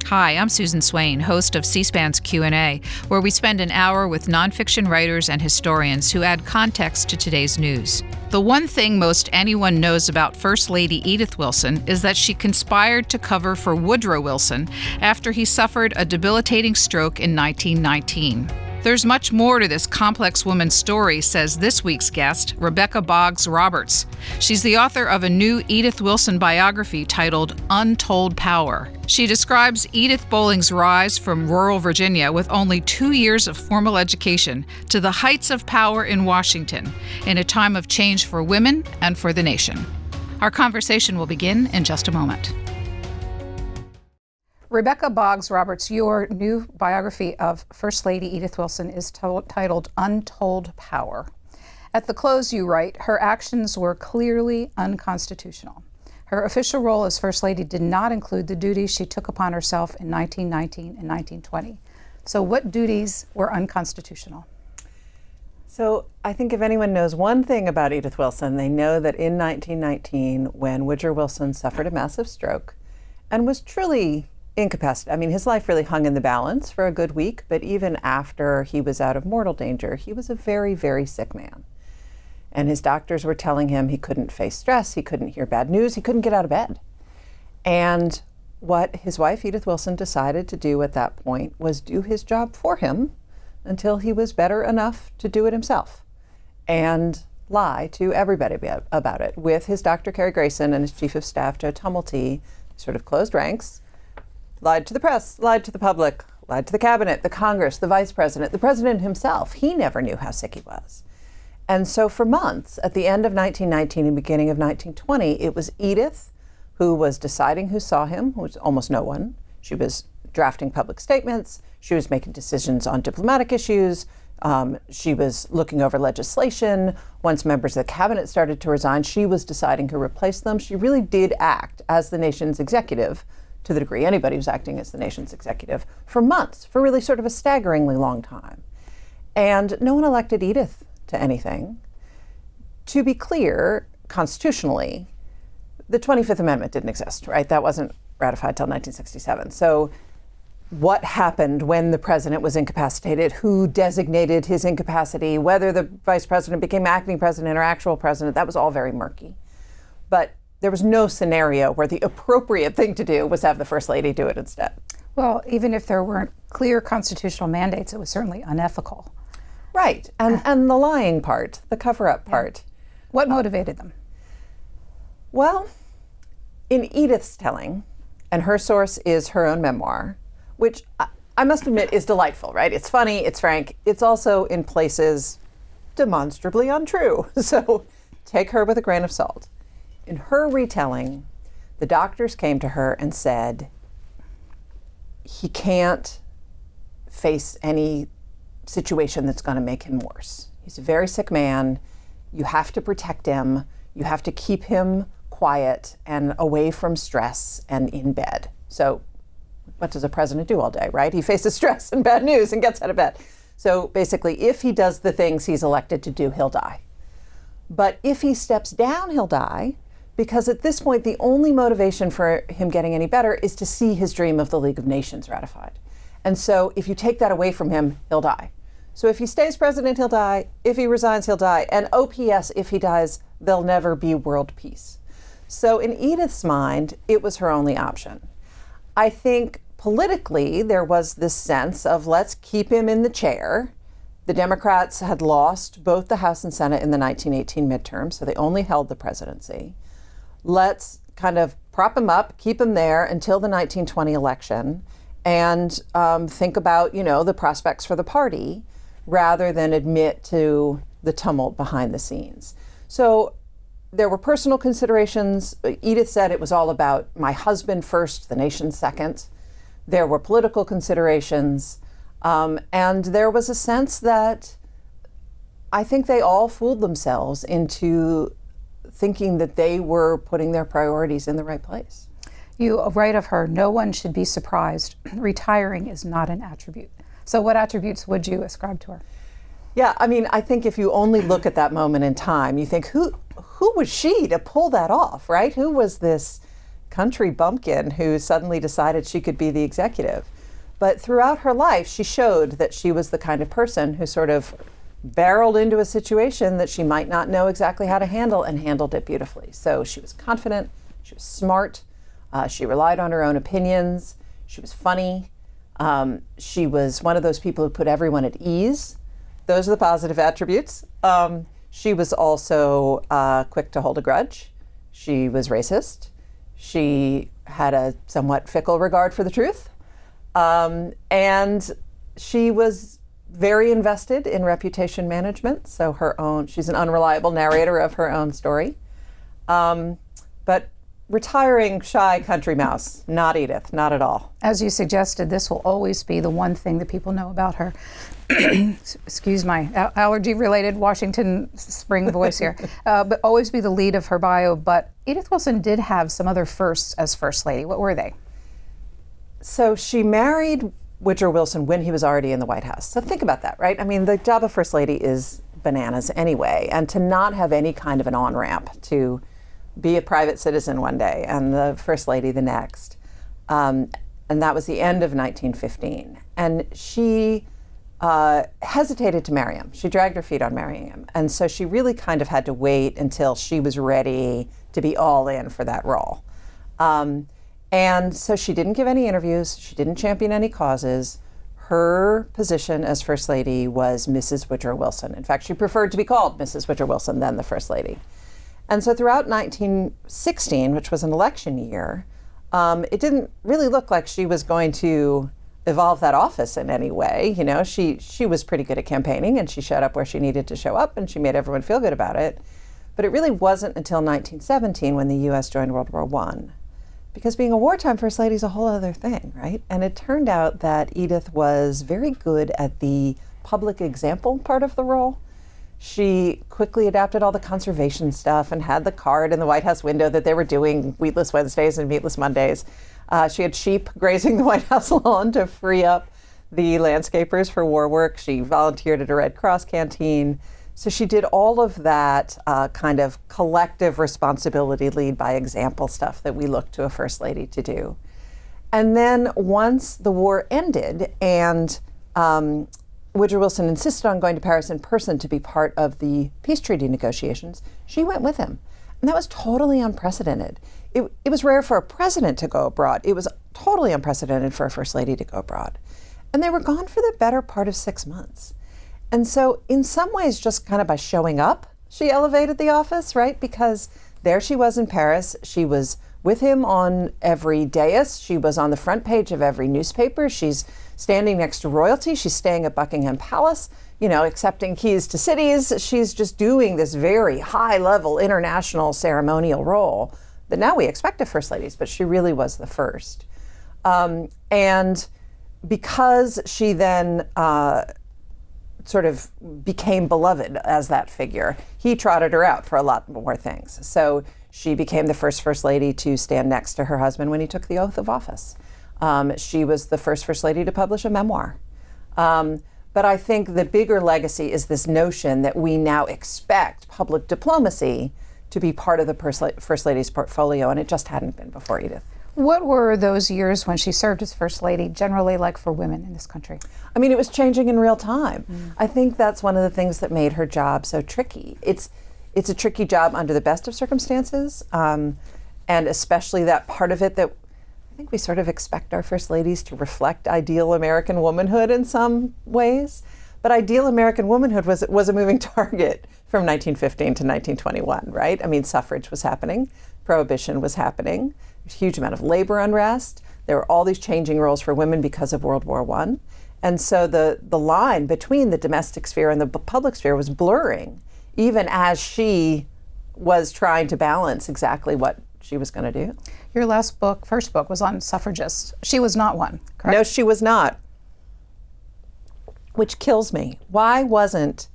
Hi, I'm Susan Swain, host of C-SPAN's Q&A, where we spend an hour with nonfiction writers and historians who add context to today's news. The one thing most anyone knows about First Lady Edith Wilson is that she conspired to cover for Woodrow Wilson after he suffered a debilitating stroke in 1919. There's much more to this complex woman's story, says this week's guest, Rebecca Boggs Roberts. She's the author of a new Edith Wilson biography titled Untold Power. She describes Edith Bolling's rise from rural Virginia with only 2 years of formal education to the heights of power in Washington, in a time of change for women and for the nation. Our conversation will begin in just a moment. Rebecca Boggs Roberts, your new biography of First Lady Edith Wilson is titled Untold Power. At the close, you write, her actions were clearly unconstitutional. Her official role as First Lady did not include the duties she took upon herself in 1919 and 1920. So what duties were unconstitutional? So I think if anyone knows one thing about Edith Wilson, they know that in 1919, when Woodrow Wilson suffered a massive stroke and was truly incapacitated. I mean, his life really hung in the balance for a good week, but even after he was out of mortal danger, he was a very, very sick man. And his doctors were telling him he couldn't face stress, he couldn't hear bad news, he couldn't get out of bed. And what his wife, Edith Wilson, decided to do at that point was do his job for him until he was better enough to do it himself and lie to everybody about it. With his doctor, Carrie Grayson, and his chief of staff, Joe Tumulty, sort of closed ranks, lied to the press, lied to the public, lied to the cabinet, the Congress, the vice president, the president himself. He never knew how sick he was. And so for months, at the end of 1919 and beginning of 1920, it was Edith who was deciding who saw him, which was almost no one. She was drafting public statements. She was making decisions on diplomatic issues. She was looking over legislation. Once members of the cabinet started to resign, she was deciding who replaced them. She really did act as the nation's executive, to the degree anybody was acting as the nation's executive, for months, for really sort of a staggeringly long time. And no one elected Edith to anything. To be clear, constitutionally, the 25th Amendment didn't exist, right? That wasn't ratified till 1967. So what happened when the president was incapacitated, who designated his incapacity, whether the vice president became acting president or actual president, that was all very murky. But there was no scenario where the appropriate thing to do was have the First Lady do it instead. Well, even if there weren't clear constitutional mandates, it was certainly unethical. Right, and the lying part, the cover-up part. What motivated them? Well, in Edith's telling, and her source is her own memoir, which I must admit is delightful, right? It's funny, it's frank, it's also in places demonstrably untrue. So take her with a grain of salt. In her retelling, the doctors came to her and said, he can't face any situation that's going to make him worse. He's a very sick man. You have to protect him. You have to keep him quiet and away from stress and in bed. So what does a president do all day, right? He faces stress and bad news and gets out of bed. So basically, if he does the things he's elected to do, he'll die. But if he steps down, he'll die, because at this point, the only motivation for him getting any better is to see his dream of the League of Nations ratified. And so if you take that away from him, he'll die. So if he stays president, he'll die. If he resigns, he'll die. And OPS, if he dies, there'll never be world peace. So in Edith's mind, it was her only option. I think politically, there was this sense of let's keep him in the chair. The Democrats had lost both the House and Senate in the 1918 midterm, so they only held the presidency. Let's kind of prop him up, keep him there until the 1920 election, and think about, the prospects for the party, rather than admit to the tumult behind the scenes. So there were personal considerations. Edith said it was all about my husband first, the nation second. There were political considerations, and there was a sense that I think they all fooled themselves into thinking that they were putting their priorities in the right place. You write of her, no one should be surprised. Retiring is not an attribute. So what attributes would you ascribe to her? Yeah, I think if you only look at that moment in time, you think, who was she to pull that off, right? Who was this, country bumpkin who suddenly decided she could be the executive. But throughout her life, she showed that she was the kind of person who sort of barreled into a situation that she might not know exactly how to handle and handled it beautifully. So she was confident, she was smart, she relied on her own opinions, she was funny, she was one of those people who put everyone at ease. Those are the positive attributes. She was also quick to hold a grudge. She was racist. She had a somewhat fickle regard for the truth. And she was very invested in reputation management. So she's an unreliable narrator of her own story. But retiring, shy country mouse, not Edith, not at all. As you suggested, this will always be the one thing that people know about her. Excuse my allergy-related Washington spring voice here. But always be the lead of her bio. But Edith Wilson did have some other firsts as First Lady. What were they? So she married Woodrow Wilson when he was already in the White House. So think about that, right? I mean, the job of First Lady is bananas anyway. And to not have any kind of an on-ramp to be a private citizen one day and the First Lady the next. And that was the end of 1915. And she hesitated to marry him. She dragged her feet on marrying him. And so she really kind of had to wait until she was ready to be all in for that role. And so she didn't give any interviews. She didn't champion any causes. Her position as First Lady was Mrs. Woodrow Wilson. In fact, she preferred to be called Mrs. Woodrow Wilson than the First Lady. And so throughout 1916, which was an election year, it didn't really look like she was going to evolve that office in any way. You know, she was pretty good at campaigning, and she showed up where she needed to show up, and she made everyone feel good about it. But it really wasn't until 1917 when the U.S. joined World War I. Because being a wartime First Lady is a whole other thing, right? And it turned out that Edith was very good at the public example part of the role. She quickly adapted all the conservation stuff and had the card in the White House window that they were doing Wheatless Wednesdays and Meatless Mondays. She had sheep grazing the White House lawn to free up the landscapers for war work. She volunteered at a Red Cross canteen. So she did all of that kind of collective responsibility, lead by example stuff that we look to a First Lady to do. And then once the war ended and Woodrow Wilson insisted on going to Paris in person to be part of the peace treaty negotiations, she went with him. And that was totally unprecedented. It was rare for a president to go abroad. It was totally unprecedented for a First Lady to go abroad. And they were gone for the better part of 6 months. And so in some ways, just kind of by showing up, she elevated the office, right? Because there she was in Paris. She was with him on every dais. She was on the front page of every newspaper. She's standing next to royalty. She's staying at Buckingham Palace, you know, accepting keys to cities. She's just doing this very high-level international ceremonial role that now we expect of First Ladies, but she really was the first. And because she then sort of became beloved as that figure, he trotted her out for a lot more things. So she became the First Lady to stand next to her husband when he took the oath of office. She was the First Lady to publish a memoir. But I think the bigger legacy is this notion that we now expect public diplomacy to be part of the First Lady's portfolio, and it just hadn't been before Edith. What were those years when she served as First Lady generally like for women in this country? I mean, it was changing in real time. I think that's one of the things that made her job so tricky. It's a tricky job under the best of circumstances, and especially that part of it that I think we sort of expect our First Ladies to reflect ideal American womanhood in some ways. But ideal American womanhood was a moving target from 1915 to 1921, right? I mean, suffrage was happening, prohibition was happening, there's a huge amount of labor unrest. There were all these changing roles for women because of World War I. And so the line between the domestic sphere and the public sphere was blurring, even as she was trying to balance exactly what she was going to do. Your first book, was on suffragists. She was not one, correct? No, she was not. Which kills me. Why wasn't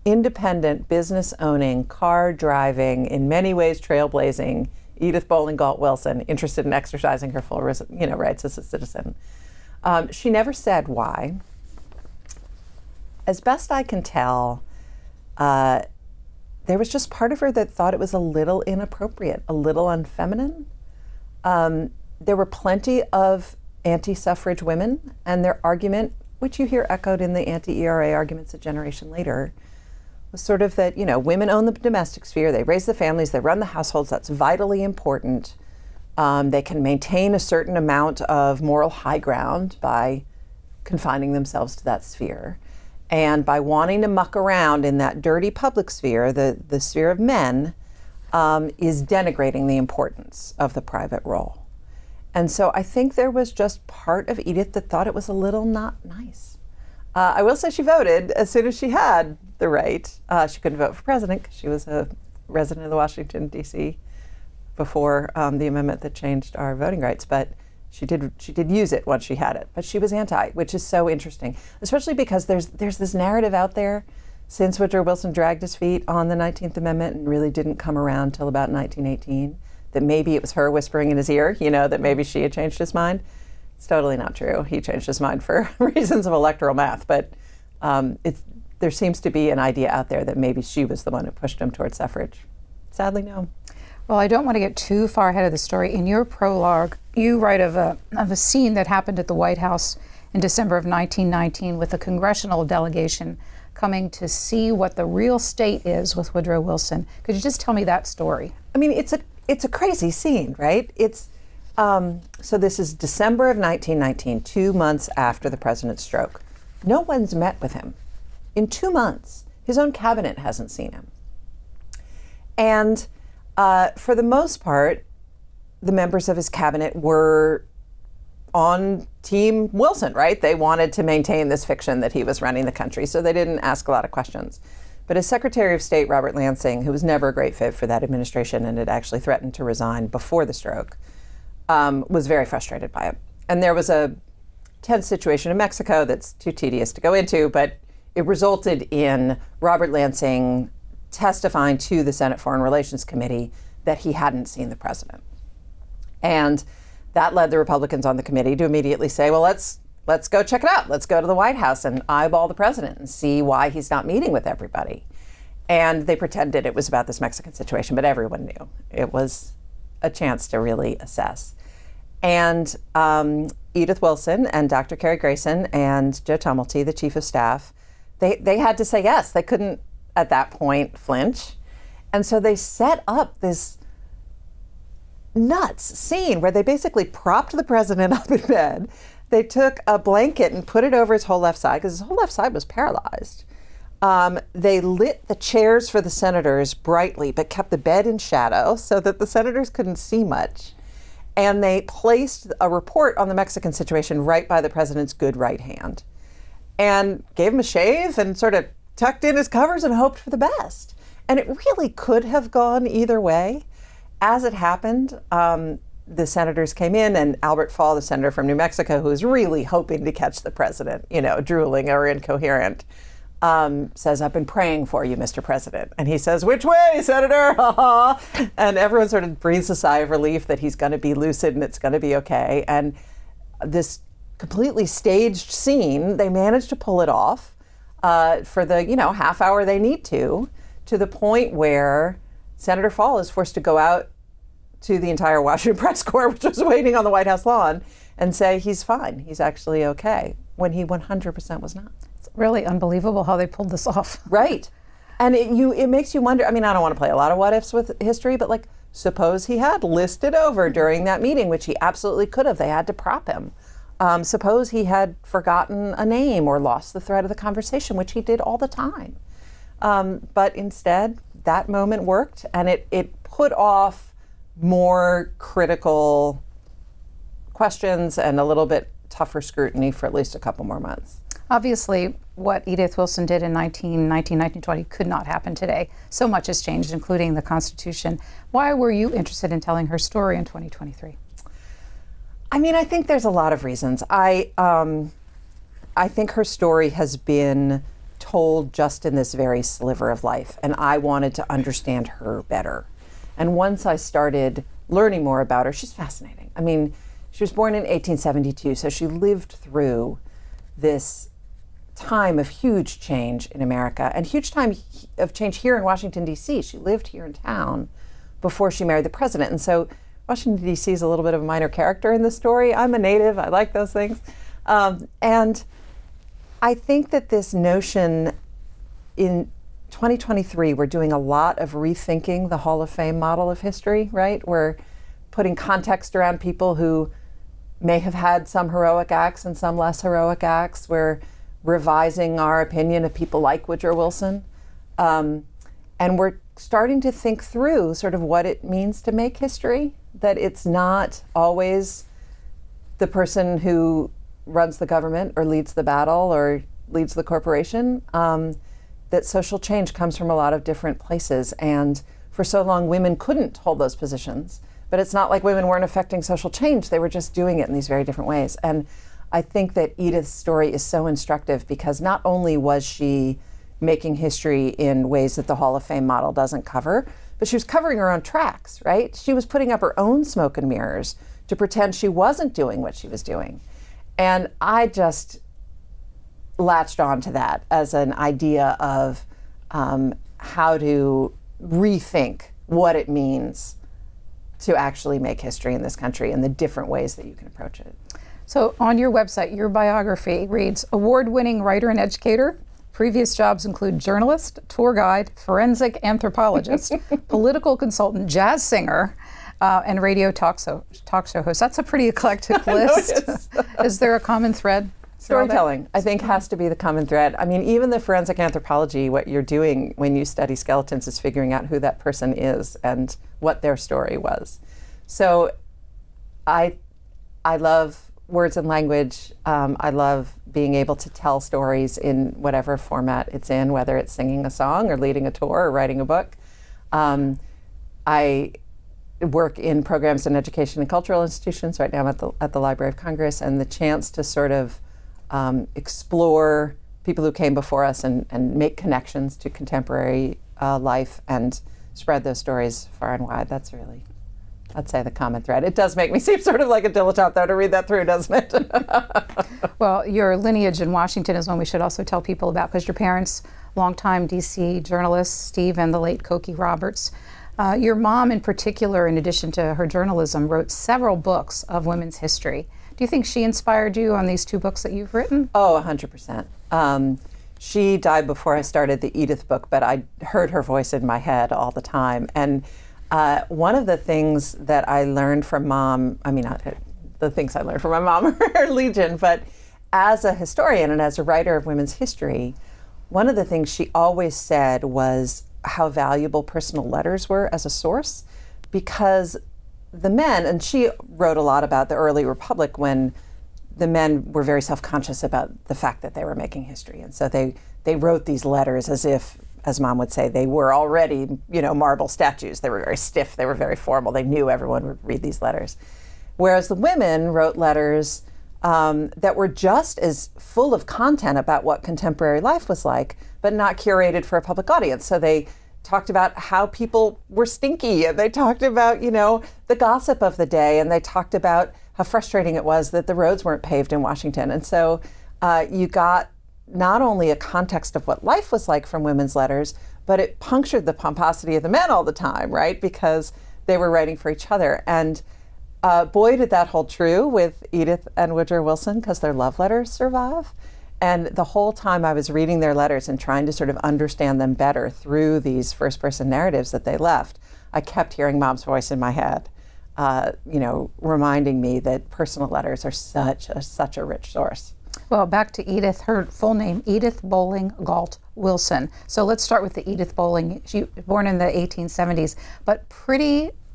independent, business-owning, car-driving, in many ways trailblazing Edith Bolling Wilson interested in exercising her full rights as a citizen? She never said why. As best I can tell, there was just part of her that thought it was a little inappropriate, a little unfeminine. There were plenty of anti-suffrage women, and their argument, which you hear echoed in the anti-ERA arguments a generation later, was sort of that, women own the domestic sphere, they raise the families, they run the households, that's vitally important. They can maintain a certain amount of moral high ground by confining themselves to that sphere. And by wanting to muck around in that dirty public sphere, the sphere of men, is denigrating the importance of the private role. And so I think there was just part of Edith that thought it was a little not nice. I will say she voted as soon as she had the right. She couldn't vote for president because she was a resident of the Washington, D.C. before the amendment that changed our voting rights, but she did use it once she had it. But she was anti, which is so interesting, especially because there's this narrative out there since Woodrow Wilson dragged his feet on the 19th Amendment and really didn't come around till about 1918, that maybe it was her whispering in his ear, that maybe she had changed his mind. It's totally not true. He changed his mind for reasons of electoral math, but there seems to be an idea out there that maybe she was the one who pushed him towards suffrage. Sadly, no. Well, I don't want to get too far ahead of the story. In your prologue, you write of a scene that happened at the White House in December of 1919 with a congressional delegation coming to see what the real state is with Woodrow Wilson. Could you just tell me that story? I mean, it's a crazy scene, right? So this is December of 1919, 2 months after the president's stroke. No one's met with him. In 2 months, his own cabinet hasn't seen him. And for the most part, the members of his cabinet were on Team Wilson, right? They wanted to maintain this fiction that he was running the country, so they didn't ask a lot of questions. But as Secretary of State Robert Lansing, who was never a great fit for that administration and had actually threatened to resign before the stroke, was very frustrated by it. And there was a tense situation in Mexico that's too tedious to go into, but it resulted in Robert Lansing testifying to the Senate Foreign Relations Committee that he hadn't seen the president. And that led the Republicans on the committee to immediately say, well, let's go check it out. Let's go to the White House and eyeball the president and see why he's not meeting with everybody. And they pretended it was about this Mexican situation, but everyone knew it was a chance to really assess. And Edith Wilson and Dr. Cary Grayson and Joe Tumulty, the chief of staff, they had to say yes. They couldn't, at that point, flinch. And so they set up this nuts scene where they basically propped the president up in bed. They took a blanket and put it over his whole left side because his whole left side was paralyzed. They lit the chairs for the senators brightly but kept the bed in shadow so that the senators couldn't see much. And they placed a report on the Mexican situation right by the president's good right hand and gave him a shave and sort of tucked in his covers and hoped for the best. And it really could have gone either way. As it happened, the senators came in, and Albert Fall, the senator from New Mexico, who was really hoping to catch the president, drooling or incoherent, says, "I've been praying for you, Mr. President." And he says, "Which way, Senator?" And everyone sort of breathes a sigh of relief that he's going to be lucid and it's going to be okay. And this completely staged scene, they managed to pull it off for the half hour they need to the point where Senator Fall is forced to go out to the entire Washington press corps, which was waiting on the White House lawn, and say he's fine, he's actually okay, when he 100% was not. It's really unbelievable how they pulled this off. Right. And it makes you wonder, I mean, I don't want to play a lot of what ifs with history, but suppose he had listed over during that meeting, which he absolutely could have. They had to prop him. Suppose he had forgotten a name or lost the thread of the conversation, which he did all the time. But instead, that moment worked, and it put off more critical questions and a little bit tougher scrutiny for at least a couple more months. Obviously, what Edith Wilson did in 1920 could not happen today. So much has changed, including the Constitution. Why were you interested in telling her story in 2023? I mean, I think there's a lot of reasons. I think her story has been told just in this very sliver of life, and I wanted to understand her better. And once I started learning more about her, she's fascinating. I mean, she was born in 1872, so she lived through this time of huge change in America and huge time of change here in Washington, D.C. She lived here in town before she married the president. And so Washington, D.C. is a little bit of a minor character in the story. I'm a native. I like those things. And I think that this notion in 2023, we're doing a lot of rethinking the Hall of Fame model of history, right? We're putting context around people who may have had some heroic acts and some less heroic acts. We're revising our opinion of people like Woodrow Wilson. And we're starting to think through sort of what it means to make history, that it's not always the person who runs the government or leads the battle or leads the corporation, that social change comes from a lot of different places. And for so long, women couldn't hold those positions. But it's not like women weren't affecting social change. They were just doing it in these very different ways. And I think that Edith's story is so instructive because not only was she making history in ways that the Hall of Fame model doesn't cover, but she was covering her own tracks, right? She was putting up her own smoke and mirrors to pretend she wasn't doing what she was doing. And I just latched on to that as an idea of how to rethink what it means to actually make history in this country and the different ways that you can approach it. So on your website, your biography reads, award-winning writer and educator. Previous jobs include journalist, tour guide, forensic anthropologist, political consultant, jazz singer, and radio talk show host. That's a pretty eclectic list. Is there a common thread? Storytelling, I think, has to be the common thread. I mean, even the forensic anthropology, what you're doing when you study skeletons is figuring out who that person is and what their story was. So I love words and language. I love being able to tell stories in whatever format it's in, whether it's singing a song or leading a tour or writing a book. I work in programs in education and cultural institutions. Right now I'm at the Library of Congress, and the chance to sort of explore people who came before us and make connections to contemporary life and spread those stories far and wide. That's really, I'd say, the common thread. It does make me seem sort of like a dilettante, though, to read that through, doesn't it? Well, your lineage in Washington is one we should also tell people about, because your parents, longtime D.C. journalists, Steve and the late Cokie Roberts. Your mom, in particular, in addition to her journalism, wrote several books of women's history. Do you think she inspired you on these two books that you've written? Oh, 100%. She died before I started the Edith book, but I heard her voice in my head all the time. And one of the things that I learned from Mom, I mean, the things I learned from my mom are legion, but as a historian and as a writer of women's history, one of the things she always said was how valuable personal letters were as a source, because the men, and she wrote a lot about the early Republic when the men were very self-conscious about the fact that they were making history. And so they wrote these letters as if, as Mom would say, they were already, marble statues. They were very stiff, they were very formal. They knew everyone would read these letters. Whereas the women wrote letters that were just as full of content about what contemporary life was like, but not curated for a public audience. So they talked about how people were stinky, and they talked about, the gossip of the day, and they talked about how frustrating it was that the roads weren't paved in Washington. And so you got not only a context of what life was like from women's letters, but it punctured the pomposity of the men all the time, right? Because they were writing for each other. And boy, did that hold true with Edith and Woodrow Wilson, because their love letters survive. And the whole time I was reading their letters and trying to sort of understand them better through these first-person narratives that they left, I kept hearing Mom's voice in my head, reminding me that personal letters are such a rich source. Well, back to Edith, her full name, Edith Bolling Galt Wilson. So let's start with the Edith Bolling. She was born in the 1870s, but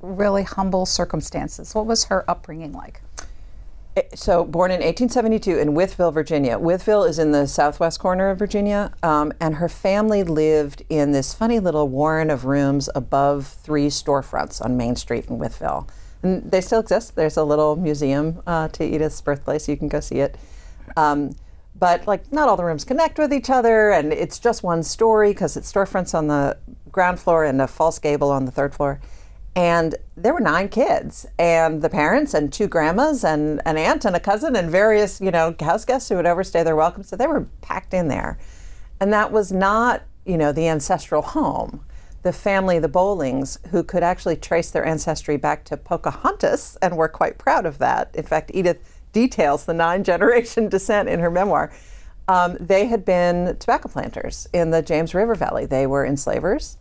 really humble circumstances. What was her upbringing like? So born in 1872 in Wytheville, Virginia. Wytheville is in the southwest corner of Virginia, and her family lived in this funny little warren of rooms above 3 storefronts on Main Street in Wytheville. And they still exist. There's a little museum to Edith's birthplace. You can go see it. But not all the rooms connect with each other, and it's just one story because it's storefronts on the ground floor and a false gable on the 3rd floor. And there were 9 kids, and the parents and 2 grandmas and an aunt and a cousin and various, house guests who would overstay their welcome. So they were packed in there. And that was not, the ancestral home. the family, the Bollings, who could actually trace their ancestry back to Pocahontas and were quite proud of that. In fact, Edith details the 9-generation descent in her memoir. They had been tobacco planters in the James River Valley. They were enslavers.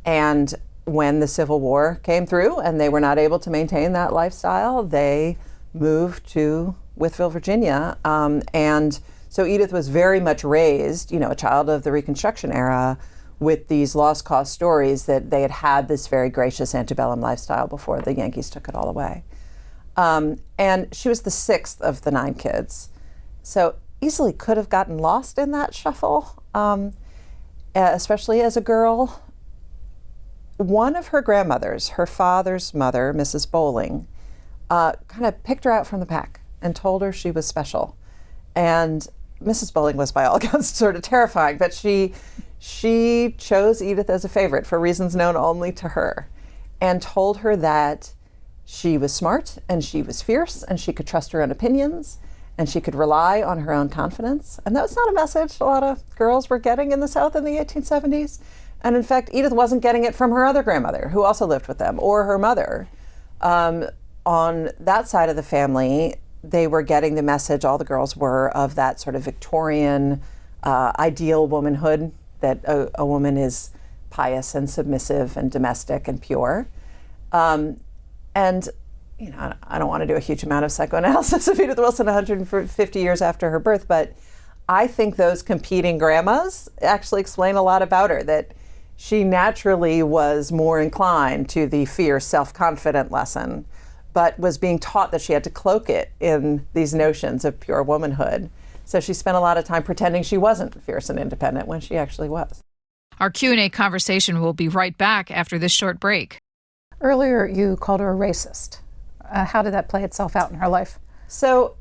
And when the Civil War came through and they were not able to maintain that lifestyle, they moved to Wytheville, Virginia. And so Edith was very much raised, a child of the Reconstruction era, with these lost cause stories that they had had this very gracious antebellum lifestyle before the Yankees took it all away. And she was the 6th of the 9 kids. So easily could have gotten lost in that shuffle, especially as a girl. One of her grandmothers, her father's mother, Mrs. Bolling, kind of picked her out from the pack and told her she was special. And Mrs. Bolling was, by all accounts, sort of terrifying, but she chose Edith as a favorite for reasons known only to her, and told her that she was smart and she was fierce and she could trust her own opinions and she could rely on her own confidence. And that was not a message a lot of girls were getting in the South in the 1870s. And in fact, Edith wasn't getting it from her other grandmother, who also lived with them, or her mother. On that side of the family, they were getting the message, all the girls were, of that sort of Victorian ideal womanhood, that a woman is pious and submissive and domestic and pure. And I don't want to do a huge amount of psychoanalysis of Edith Wilson 150 years after her birth, but I think those competing grandmas actually explain a lot about her, that she naturally was more inclined to the fierce, self-confident lesson, but was being taught that she had to cloak it in these notions of pure womanhood. So she spent a lot of time pretending she wasn't fierce and independent when she actually was. Our Q&A conversation will be right back after this short break. Earlier, you called her a racist. How did that play itself out in her life? So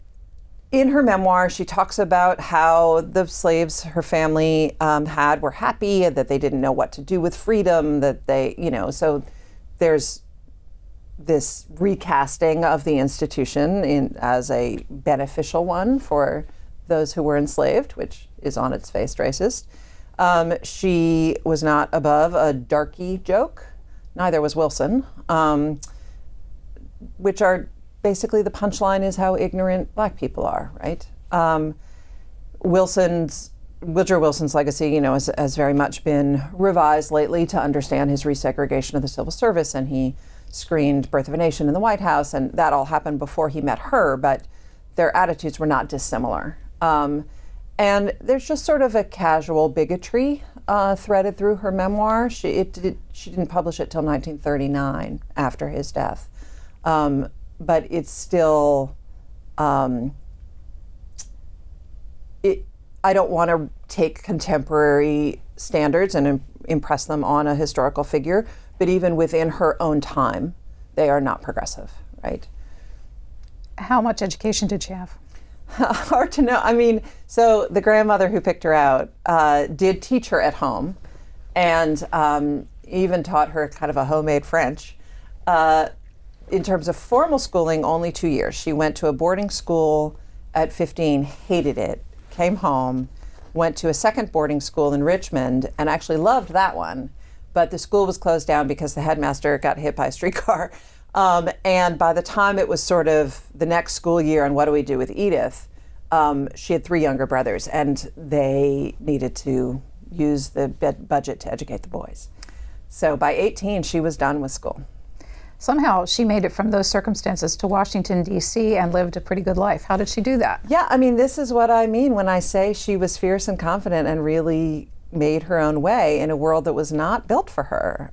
in her memoir, she talks about how the slaves her family had were happy, and that they didn't know what to do with freedom, that they, so there's this recasting of the institution as a beneficial one for those who were enslaved, which is on its face racist. She was not above a darky joke. Neither was Wilson, which are basically, the punchline is how ignorant Black people are, right? Woodrow Wilson's legacy, has very much been revised lately to understand his resegregation of the civil service, and he screened Birth of a Nation in the White House, and that all happened before he met her, but their attitudes were not dissimilar. And there's just sort of a casual bigotry threaded through her memoir. She didn't publish it till 1939, after his death. But it's still, I don't want to take contemporary standards and impress them on a historical figure, but even within her own time, they are not progressive, right? How much education did she have? Hard to know. So the grandmother who picked her out did teach her at home, and even taught her kind of a homemade French. In terms of formal schooling, only 2 years. She went to a boarding school at 15, hated it, came home, went to a second boarding school in Richmond, and actually loved that one. But the school was closed down because the headmaster got hit by a streetcar. And by the time it was sort of the next school year and what do we do with Edith, she had 3 younger brothers, and they needed to use the budget to educate the boys. So by 18, she was done with school. Somehow she made it from those circumstances to Washington, D.C. and lived a pretty good life. How did she do that? Yeah, this is what I mean when I say she was fierce and confident and really made her own way in a world that was not built for her.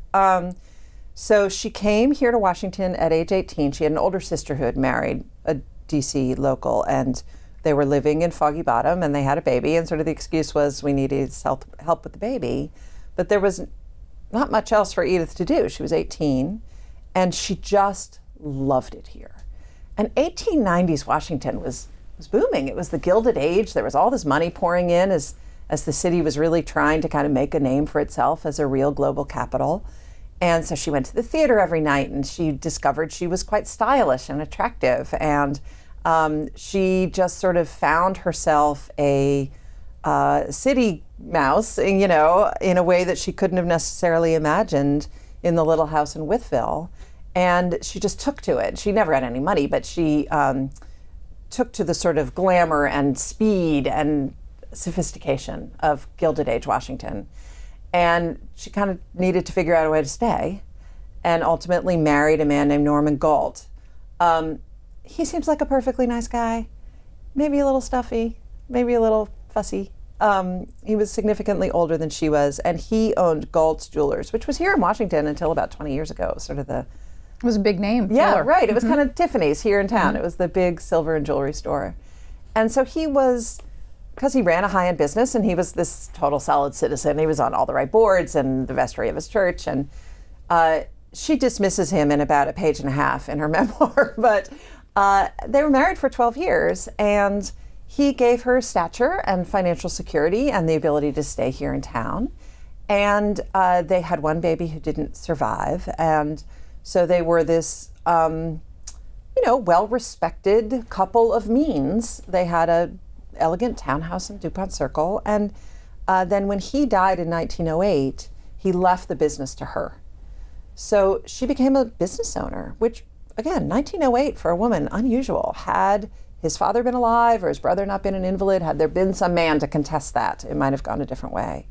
So she came here to Washington at age 18. She had an older sister who had married a D.C. local, and they were living in Foggy Bottom, and they had a baby, and sort of the excuse was we needed help with the baby. But there was not much else for Edith to do. She was 18, and she just loved it here. And 1890s Washington was booming. It was the Gilded Age. There was all this money pouring in as the city was really trying to kind of make a name for itself as a real global capital. And so she went to the theater every night, and she discovered she was quite stylish and attractive. And she just sort of found herself a city mouse, you know, in a way that she couldn't have necessarily imagined in the little house in Wytheville. And she just took to it. She never had any money, but she took to the sort of glamour and speed and sophistication of Gilded Age Washington. And she kind of needed to figure out a way to stay, and ultimately married a man named Norman Galt. He seems like a perfectly nice guy, maybe a little stuffy, maybe a little fussy. He was significantly older than she was, and he owned Galt's Jewelers, which was here in Washington until about 20 years ago. It was sort of the... It was a big name. Yeah, jeweler. right. It was kind of Tiffany's here in town. It was the big silver and jewelry store. And so he was, because he ran a high-end business and he was this total solid citizen, he was on all the right boards and the vestry of his church, and she dismisses him in about a page and a half in her memoir, but they were married for 12 years, and he gave her stature and financial security and the ability to stay here in town. And they had one baby who didn't survive, and so they were this, well-respected couple of means. They had a elegant townhouse in DuPont Circle, and then when he died in 1908, he left the business to her. So she became a business owner, which, again, 1908 for a woman, unusual. Had his father been alive or his brother not been an invalid, had there been some man to contest that, it might have gone a different way.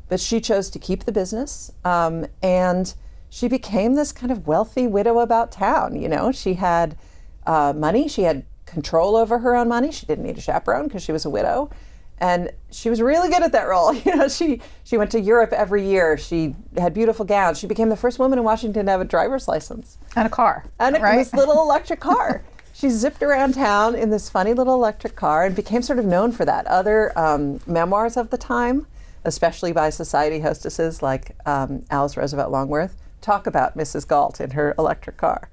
But she chose to keep the business, and she became this kind of wealthy widow about town. You know, she had money, she had control over her own money. She didn't need a chaperone because she was a widow. And she was really good at that role. You know, she went to Europe every year. She had beautiful gowns. She became the first woman in Washington to have a driver's license. And a car. And right? this little electric car. She zipped around town in this funny little electric car and became sort of known for that. Other memoirs of the time, especially by society hostesses like Alice Roosevelt Longworth, talk about Mrs. Galt in her electric car.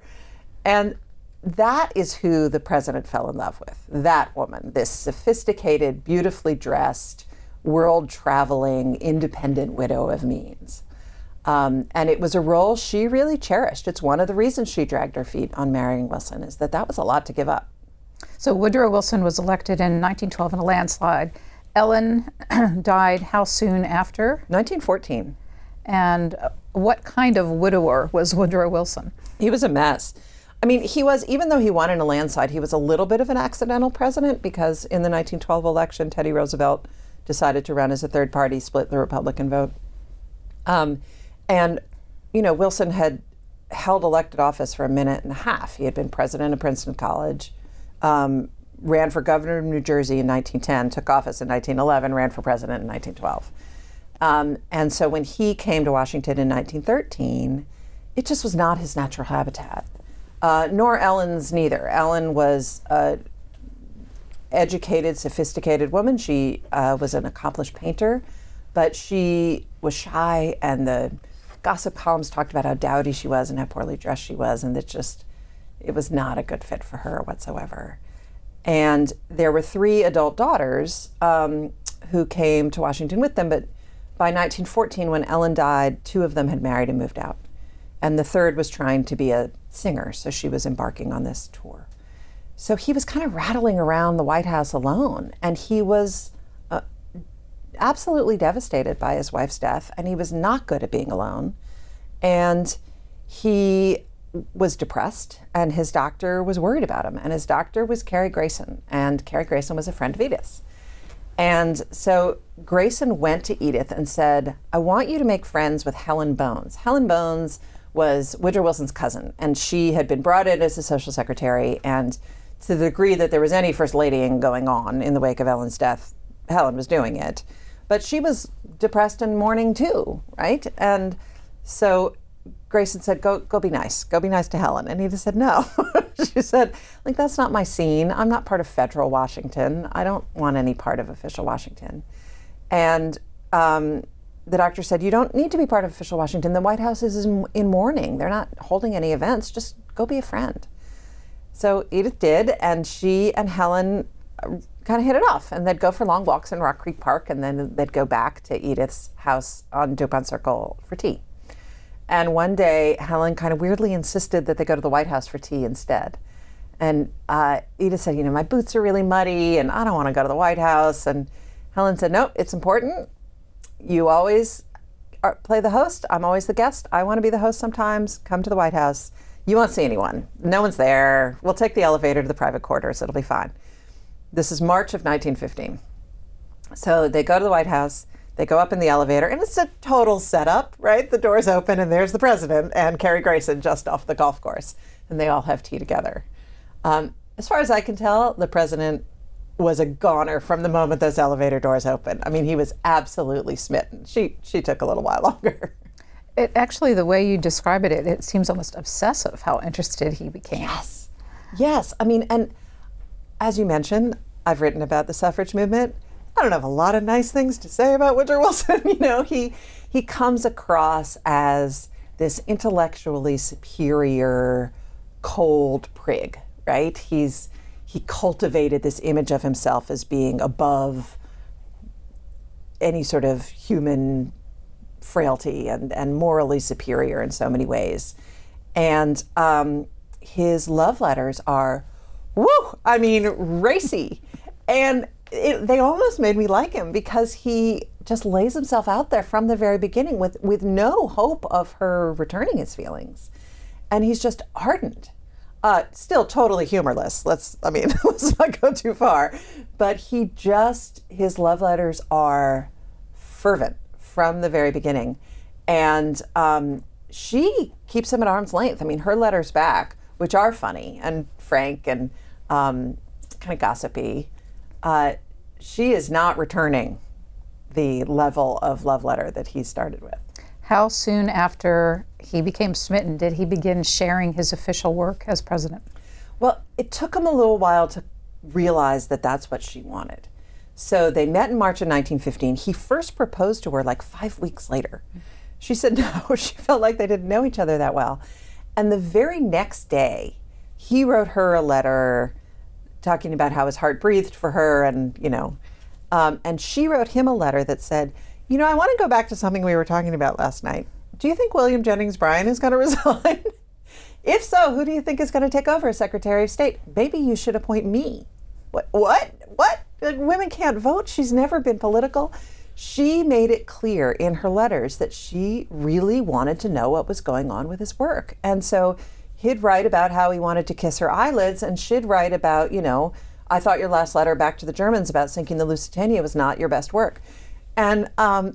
And that is who the president fell in love with, that woman, this sophisticated, beautifully dressed, world-traveling, independent widow of means. And it was a role she really cherished. It's one of the reasons she dragged her feet on marrying Wilson, is that was a lot to give up. So Woodrow Wilson was elected in 1912 in a landslide. Ellen died how soon after? 1914. And what kind of widower was Woodrow Wilson? He was a mess. I mean, he was, even though he won in a landslide, he was a little bit of an accidental president, because in the 1912 election, Teddy Roosevelt decided to run as a third party, split the Republican vote. And, you know, Wilson had held elected office for a minute and a half. He had been president of Princeton College, ran for governor of New Jersey in 1910, took office in 1911, ran for president in 1912. And so when he came to Washington in 1913, it just was not his natural habitat. Nor Ellen's neither. Ellen was an educated, sophisticated woman. She was an accomplished painter, but she was shy, and the gossip columns talked about how dowdy she was and how poorly dressed she was, and it was not a good fit for her whatsoever. And there were 3 adult daughters who came to Washington with them, but by 1914, when Ellen died, 2 of them had married and moved out. And the third was trying to be a singer, so she was embarking on this tour. So he was kind of rattling around the White House alone, and he was absolutely devastated by his wife's death, and he was not good at being alone. And he was depressed, and his doctor was worried about him, and his doctor was Carrie Grayson, and Carrie Grayson was a friend of Edith's. And so Grayson went to Edith and said, I want you to make friends with Helen Bones. Helen Bones was Woodrow Wilson's cousin, and she had been brought in as a social secretary, and to the degree that there was any first ladying going on in the wake of Ellen's death, Helen was doing it. But she was depressed and mourning too, right? And so Grayson said, go be nice. Go be nice to Helen. And Edith said, no. She said, like, that's not my scene. I'm not part of federal Washington. I don't want any part of official Washington. And the doctor said, you don't need to be part of official Washington. The White House is in mourning. They're not holding any events. Just go be a friend. So Edith did, and she and Helen kind of hit it off, and they'd go for long walks in Rock Creek Park, and then they'd go back to Edith's house on DuPont Circle for tea. And one day, Helen kind of weirdly insisted that they go to the White House for tea instead. And Edith said, you know, my boots are really muddy, and I don't want to go to the White House. And Helen said, nope, it's important. You always play the host. I'm always the guest. I want to be the host sometimes. Come to the White House. You won't see anyone. No one's there. We'll take the elevator to the private quarters. It'll be fine. This is March of 1915. So they go to the White House. They go up in the elevator, and it's a total setup, right? The doors open, and there's the president and Carrie Grayson just off the golf course, and they all have tea together. As far as I can tell, the president was a goner from the moment those elevator doors opened. I mean, he was absolutely smitten. She took a little while longer. It actually, the way you describe it, it seems almost obsessive how interested he became. Yes. I mean, and as you mentioned, I've written about the suffrage movement. I don't have a lot of nice things to say about Woodrow Wilson. He comes across as this intellectually superior, cold prig, right? He cultivated this image of himself as being above any sort of human frailty and morally superior in so many ways. And his love letters are, racy. And they almost made me like him because he just lays himself out there from the very beginning with no hope of her returning his feelings. And he's just ardent. Still totally humorless. Let's not go too far. But his love letters are fervent from the very beginning. And she keeps him at arm's length. I mean, her letters back, which are funny and frank and kind of gossipy, she is not returning the level of love letter that he started with. How soon after he became smitten did he begin sharing his official work as president? Well, it took him a little while to realize that that's what she wanted. So they met in March of 1915. He first proposed to her like 5 weeks later. She said no. She felt like they didn't know each other that well. And the very next day, he wrote her a letter talking about how his heart breathed for her, and and she wrote him a letter that said, I want to go back to something we were talking about last night. Do you think William Jennings Bryan is going to resign? If so, who do you think is going to take over as Secretary of State? Maybe you should appoint me. What? Women can't vote? She's never been political. She made it clear in her letters that she really wanted to know what was going on with his work. And so he'd write about how he wanted to kiss her eyelids, and she'd write about, I thought your last letter back to the Germans about sinking the Lusitania was not your best work. And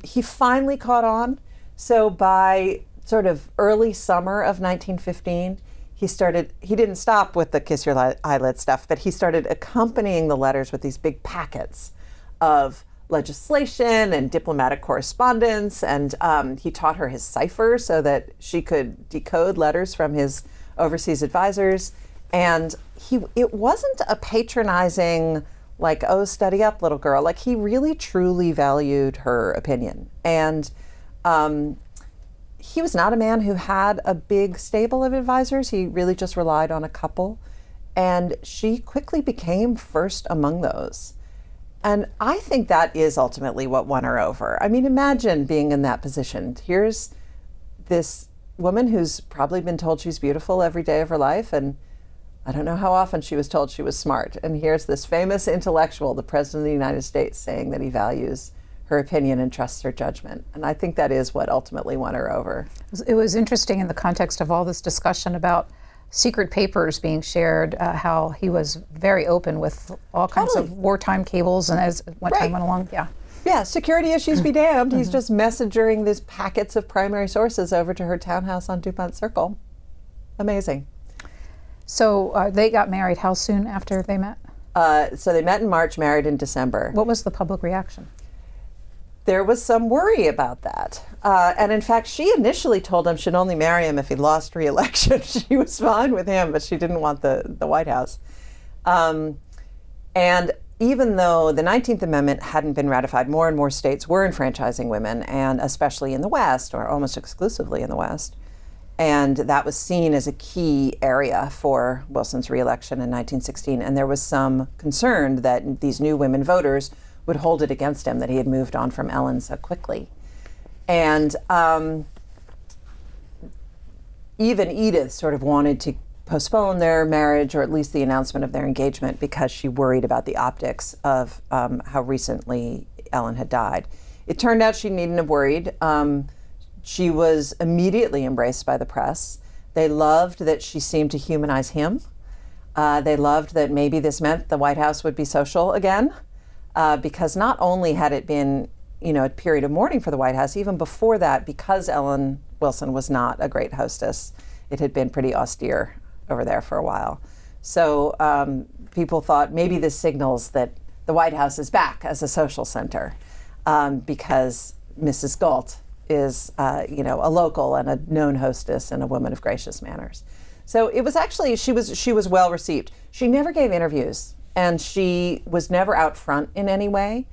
he finally caught on. So by sort of early summer of 1915, he didn't stop with the kiss your eyelid stuff, but he started accompanying the letters with these big packets of legislation and diplomatic correspondence. And he taught her his cipher so that she could decode letters from his overseas advisors. And it wasn't a patronizing, like, oh, study up, little girl. Like, he really truly valued her opinion. And he was not a man who had a big stable of advisors. He really just relied on a couple. And she quickly became first among those. And I think that is ultimately what won her over. I mean, imagine being in that position. Here's this woman who's probably been told she's beautiful every day of her life, and I don't know how often she was told she was smart. And here's this famous intellectual, the President of the United States, saying that he values her opinion and trusts her judgment. And I think that is what ultimately won her over. It was interesting in the context of all this discussion about secret papers being shared, how he was very open with all kinds of wartime cables, and as time went along, Yeah, security issues be damned. He's just messengering these packets of primary sources over to her townhouse on DuPont Circle. Amazing. So they got married how soon after they met? So they met in March, married in December. What was the public reaction? There was some worry about that. And in fact, she initially told him she'd only marry him if he lost re-election. She was fine with him, but she didn't want the White House. And even though the 19th Amendment hadn't been ratified, more and more states were enfranchising women, and especially in the West, or almost exclusively in the West. And that was seen as a key area for Wilson's re-election in 1916. And there was some concern that these new women voters would hold it against him that he had moved on from Ellen so quickly. And even Edith sort of wanted to postpone their marriage, or at least the announcement of their engagement, because she worried about the optics of how recently Ellen had died. It turned out she needn't have worried. She was immediately embraced by the press. They loved that she seemed to humanize him. They loved that maybe this meant the White House would be social again, because not only had it been, a period of mourning for the White House, even before that, because Ellen Wilson was not a great hostess, it had been pretty austere over there for a while. So people thought maybe this signals that the White House is back as a social center, because Mrs. Galt is, a local and a known hostess and a woman of gracious manners. So it was actually, she was well received. She never gave interviews, and she was never out front in any way.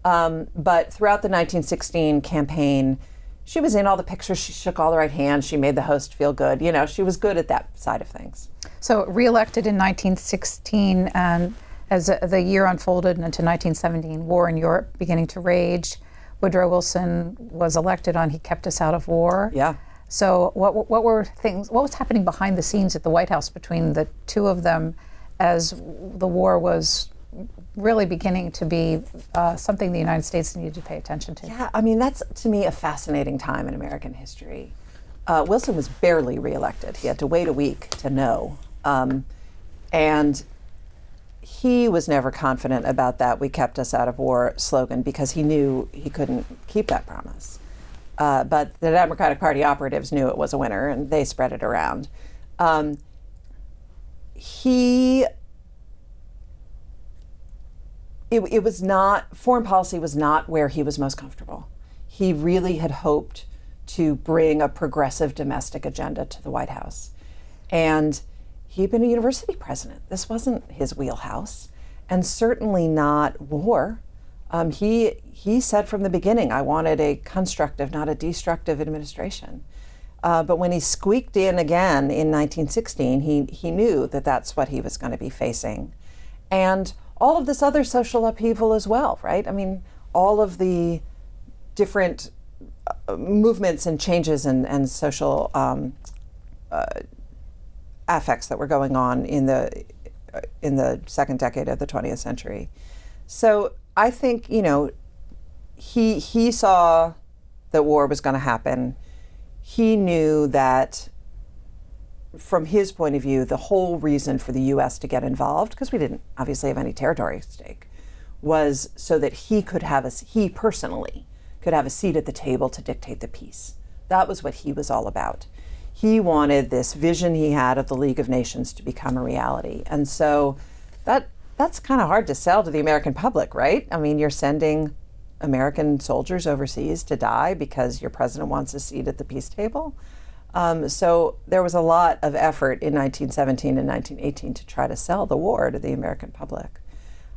But throughout the 1916 campaign, she was in all the pictures. She shook all the right hands. She made the host feel good. She was good at that side of things. So reelected in 1916, and as the year unfolded into 1917, war in Europe beginning to rage. Woodrow Wilson was elected on He Kept Us Out of War. Yeah. So what was happening behind the scenes at the White House between the two of them as the war was really beginning to be something the United States needed to pay attention to? Yeah, that's, to me, a fascinating time in American history. Wilson was barely reelected. He had to wait a week to know. And he was never confident about that "We kept us out of war" slogan, because he knew he couldn't keep that promise. But the Democratic Party operatives knew it was a winner, and they spread it around. It was not, foreign policy was not where he was most comfortable. He really had hoped to bring a progressive domestic agenda to the White House. And he'd been a university president. This wasn't his wheelhouse, and certainly not war. He said from the beginning, I wanted a constructive, not a destructive administration. But when he squeaked in again in 1916, he knew that that's what he was going to be facing. And all of this other social upheaval as well, right? All of the different movements and changes and social affects that were going on in the second decade of the 20th century. So I think, he saw that war was going to happen. He knew that, from his point of view, the whole reason for the U.S. to get involved, because we didn't obviously have any territory at stake, was so that he personally could have a seat at the table to dictate the peace. That was what he was all about. He wanted this vision he had of the League of Nations to become a reality. And so that's kind of hard to sell to the American public, right? You're sending American soldiers overseas to die because your president wants a seat at the peace table. So there was a lot of effort in 1917 and 1918 to try to sell the war to the American public.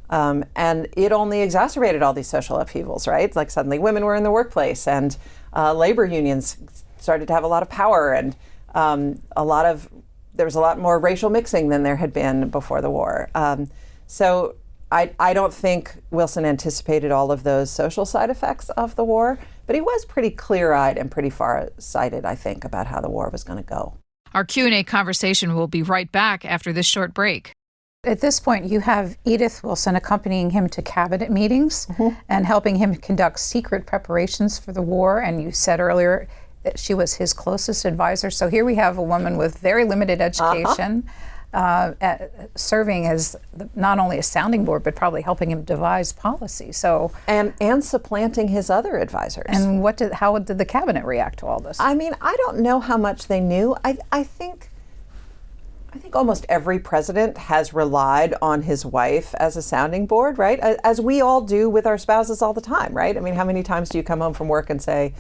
And it only exacerbated all these social upheavals, right? Like suddenly women were in the workplace, and labor unions started to have a lot of power, and there was a lot more racial mixing than there had been before the war. So I don't think Wilson anticipated all of those social side effects of the war, but he was pretty clear-eyed and pretty far-sighted, I think, about how the war was going to go. Our Q&A conversation will be right back after this short break. At this point, you have Edith Wilson accompanying him to cabinet meetings and helping him conduct secret preparations for the war. And you said earlier that she was his closest advisor. So here we have a woman with very limited education, serving as not only a sounding board, but probably helping him devise policy. So and supplanting his other advisors. And how did the cabinet react to all this? I don't know how much they knew. I think almost every president has relied on his wife as a sounding board, right? As we all do with our spouses all the time, right? How many times do you come home from work and say,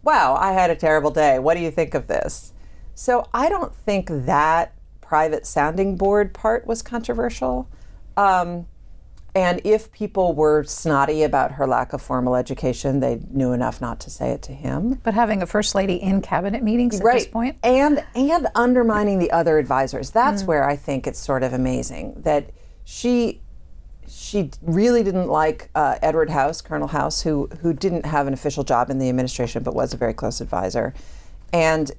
wow, I had a terrible day. What do you think of this? So I don't think that private sounding board part was controversial. And if people were snotty about her lack of formal education, they knew enough not to say it to him. But having a first lady in cabinet meetings at this point? And undermining the other advisors. That's where I think it's sort of amazing that she really didn't like Edward House, Colonel House, who didn't have an official job in the administration but was a very close advisor. And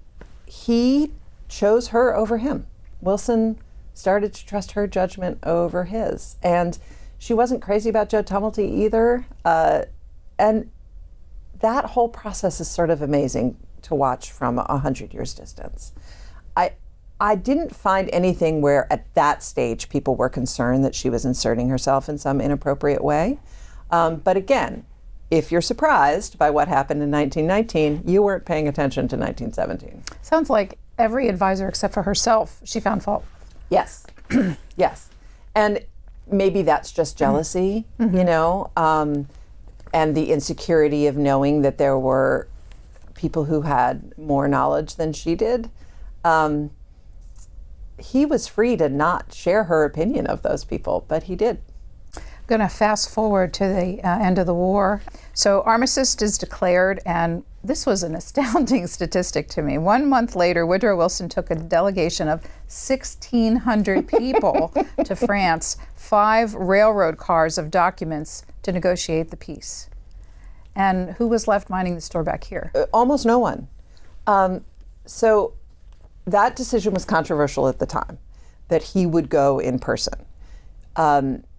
he chose her over him. Wilson started to trust her judgment over his. And she wasn't crazy about Joe Tumulty either. And that whole process is sort of amazing to watch from 100 years distance. I didn't find anything where at that stage people were concerned that she was inserting herself in some inappropriate way. But again, if you're surprised by what happened in 1919, you weren't paying attention to 1917. Sounds like every advisor except for herself, she found fault. Yes, yes. And maybe that's just jealousy, you know, and the insecurity of knowing that there were people who had more knowledge than she did. He was free to not share her opinion of those people, but he did. I'm going to fast forward to the end of the war. So armistice is declared, and this was an astounding statistic to me. 1 month later, Woodrow Wilson took a delegation of 1,600 people to France, 5 railroad cars of documents to negotiate the peace. And who was left minding the store back here? Almost no one. So that decision was controversial at the time, that he would go in person.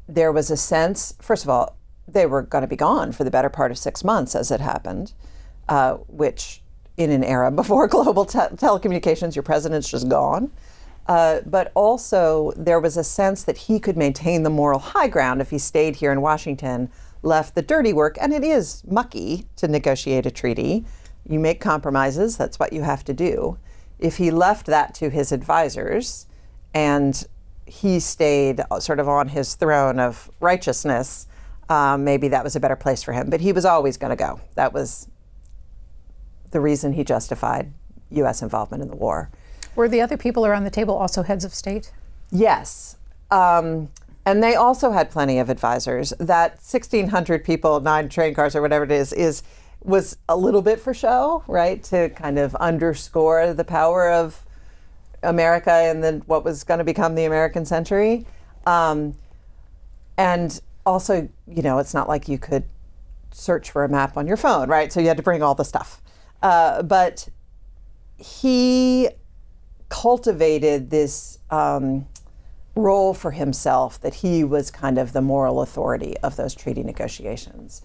There was a sense, first of all, they were going to be gone for the better part of 6 months as it happened, which in an era before global telecommunications, your president's just gone. But also there was a sense that he could maintain the moral high ground if he stayed here in Washington, left the dirty work, and it is mucky to negotiate a treaty. You make compromises, that's what you have to do. If he left that to his advisors and he stayed sort of on his throne of righteousness, maybe that was a better place for him. But he was always going to go. That was the reason he justified U.S. involvement in the war. Were the other people around the table also heads of state? Yes. And they also had plenty of advisors. That 1,600 people, 9 train cars or whatever it was a little bit for show, right? To kind of underscore the power of America and what was going to become the American century. And also, you know, it's not like you could search for a map on your phone, right? So you had to bring all the stuff. But he cultivated this role for himself that he was kind of the moral authority of those treaty negotiations.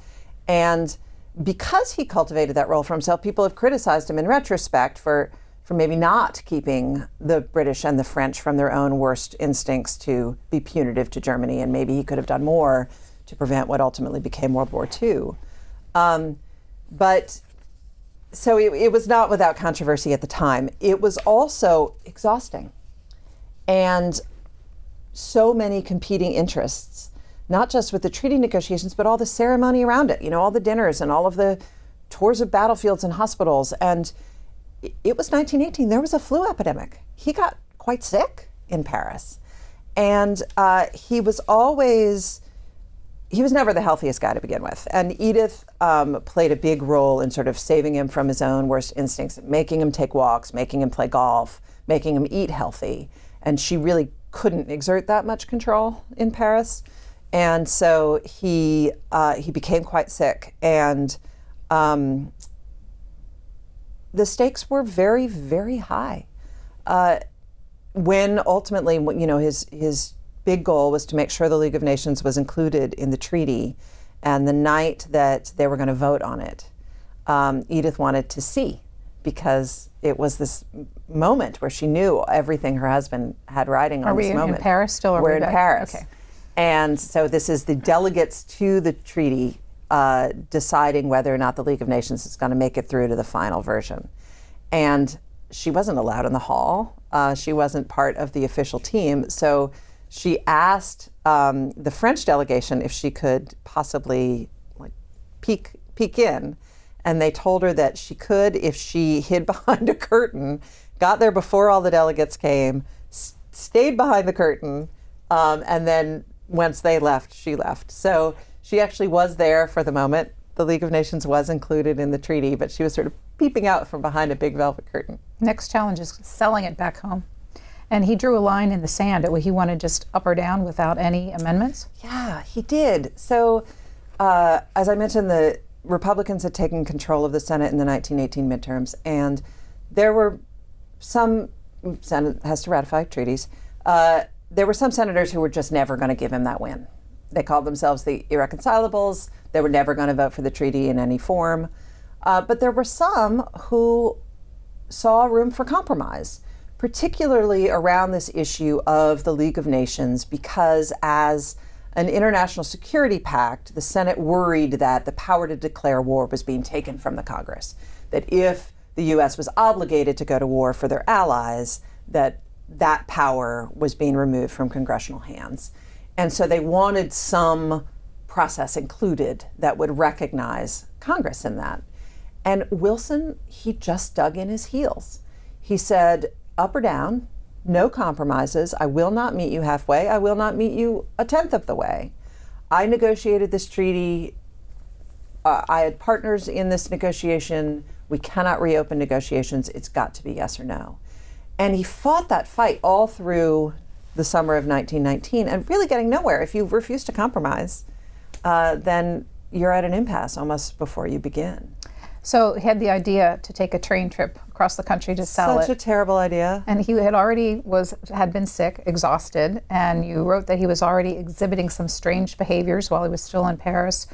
And because he cultivated that role for himself, people have criticized him in retrospect for maybe not keeping the British and the French from their own worst instincts to be punitive to Germany, and maybe he could have done more to prevent what ultimately became World War II. But so it was not without controversy at the time. It was also exhausting. And so many competing interests, not just with the treaty negotiations, but all the ceremony around it, you know, all the dinners and all of the tours of battlefields and hospitals. And it was 1918. There was a flu epidemic. He got quite sick in Paris. And he was never the healthiest guy to begin with. And Edith played a big role in sort of saving him from his own worst instincts, making him take walks, making him play golf, making him eat healthy. And she really couldn't exert that much control in Paris. And so he became quite sick. And the stakes were very, very high. When ultimately, you know, his big goal was to make sure the League of Nations was included in the treaty, and the night that they were going to vote on it, Edith wanted to see, because it was this moment where she knew everything her husband had riding on this moment. Are we in Paris still? We're in Paris. Okay. And so this is the delegates to the treaty deciding whether or not the League of Nations is going to make it through to the final version. And she wasn't allowed in the hall. She wasn't part of the official team. So she asked the French delegation if she could possibly peek in. And they told her that she could if she hid behind a curtain, got there before all the delegates came, stayed behind the curtain, and then once they left, she left. So she actually was there for the moment. The League of Nations was included in the treaty, but she was sort of peeping out from behind a big velvet curtain. Next challenge is selling it back home. And he drew a line in the sand. He wanted just up or down without any amendments? Yeah, he did. So as I mentioned, the Republicans had taken control of the Senate in the 1918 midterms, and there were some, Senate has to ratify treaties, there were some senators who were just never going to give him that win. They called themselves the Irreconcilables. They were never going to vote for the treaty in any form. But there were some who saw room for compromise, particularly around this issue of the League of Nations, because as an international security pact, the Senate worried that the power to declare war was being taken from the Congress, that if the U.S. was obligated to go to war for their allies, that power was being removed from congressional hands. And so they wanted some process included that would recognize Congress in that. And Wilson, he just dug in his heels. He said, up or down, no compromises. I will not meet you halfway. I will not meet you a tenth of the way. I negotiated this treaty. I had partners in this negotiation. We cannot reopen negotiations. It's got to be yes or no. And he fought that fight all through the summer of 1919 and really getting nowhere. If you refuse to compromise, then you're at an impasse almost before you begin. So he had the idea to take a train trip across the country to sell it. Such a terrible idea. And he had been sick, exhausted, and you wrote that he was already exhibiting some strange behaviors while he was still in Paris.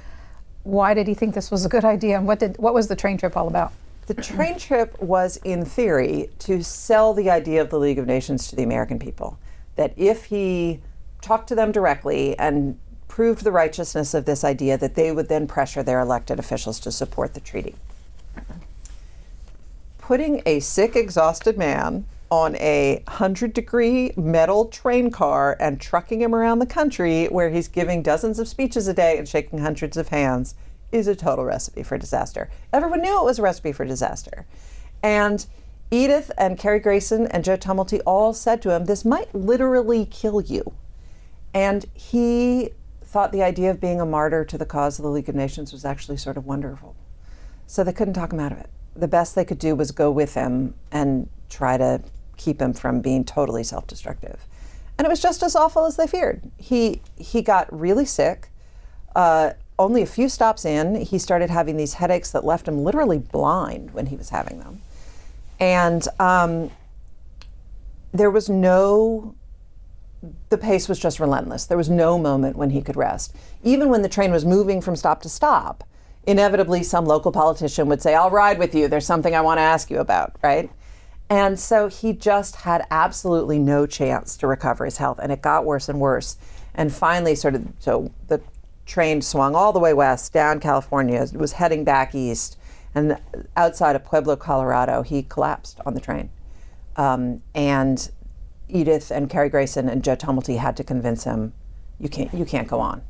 Why did he think this was a good idea, and what was the train trip all about? The train trip was, in theory, to sell the idea of the League of Nations to the American people. That if he talked to them directly and proved the righteousness of this idea, that they would then pressure their elected officials to support the treaty. Putting a sick, exhausted man on a 100-degree metal train car and trucking him around the country where he's giving dozens of speeches a day and shaking hundreds of hands is a total recipe for disaster. Everyone knew it was a recipe for disaster. And Edith and Carrie Grayson and Joe Tumulty all said to him, this might literally kill you. And he thought the idea of being a martyr to the cause of the League of Nations was actually sort of wonderful. So they couldn't talk him out of it. The best they could do was go with him and try to keep him from being totally self-destructive. And it was just as awful as they feared. He got really sick. Only a few stops in, he started having these headaches that left him literally blind when he was having them. And the pace was just relentless. There was no moment when he could rest. Even when the train was moving from stop to stop, inevitably some local politician would say, I'll ride with you. There's something I want to ask you about, right? And so he just had absolutely no chance to recover his health, and it got worse and worse. And finally, so the train swung all the way west, down California, was heading back east, and outside of Pueblo, Colorado, he collapsed on the train. And Edith and Carrie Grayson and Joe Tumulty had to convince him, you can't go on.